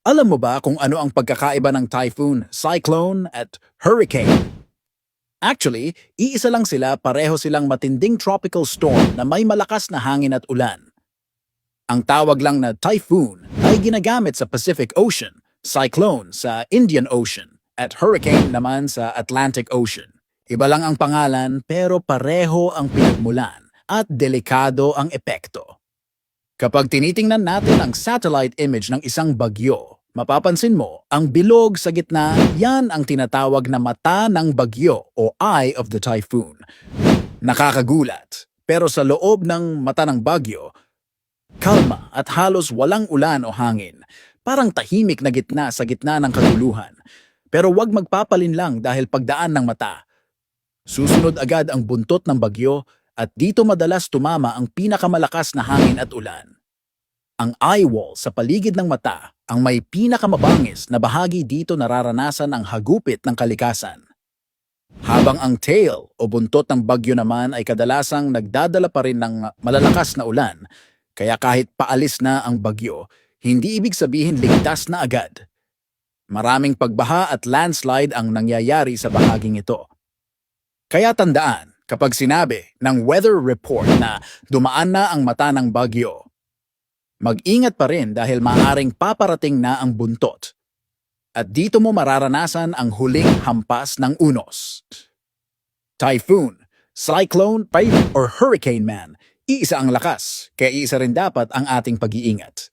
Alam mo ba kung ano ang pagkakaiba ng typhoon, cyclone at hurricane? Actually, iisa lang sila, pareho silang matinding tropical storm na may malakas na hangin at ulan. Ang tawag lang na typhoon ay ginagamit sa Pacific Ocean, cyclone sa Indian Ocean, at hurricane naman sa Atlantic Ocean. Iba lang ang pangalan pero pareho ang pinagmulan at delikado ang epekto. Kapag tinitingnan natin ang satellite image ng isang bagyo, mapapansin mo, ang bilog sa gitna, yan ang tinatawag na mata ng bagyo o eye of the typhoon. Nakakagulat, pero sa loob ng mata ng bagyo, kalma at halos walang ulan o hangin. Parang tahimik na gitna sa gitna ng kaguluhan. Pero huwag magpapalinlang dahil pagdaan ng mata. Susunod agad ang buntot ng bagyo at dito madalas tumama ang pinakamalakas na hangin at ulan. Ang eye wall sa paligid ng mata ang may pinakamabangis na bahagi dito nararanasan ang hagupit ng kalikasan. Habang ang tail o buntot ng bagyo naman ay kadalasang nagdadala pa rin ng malalakas na ulan, kaya kahit paalis na ang bagyo, hindi ibig sabihin ligtas na agad. Maraming pagbaha at landslide ang nangyayari sa bahaging ito. Kaya tandaan, kapag sinabi ng weather report na dumaan na ang mata ng bagyo, mag-ingat pa rin dahil maaaring paparating na ang buntot. At dito mo mararanasan ang huling hampas ng unos. Typhoon, cyclone, or hurricane man, iisa ang lakas, kaya iisa rin dapat ang ating pag-iingat.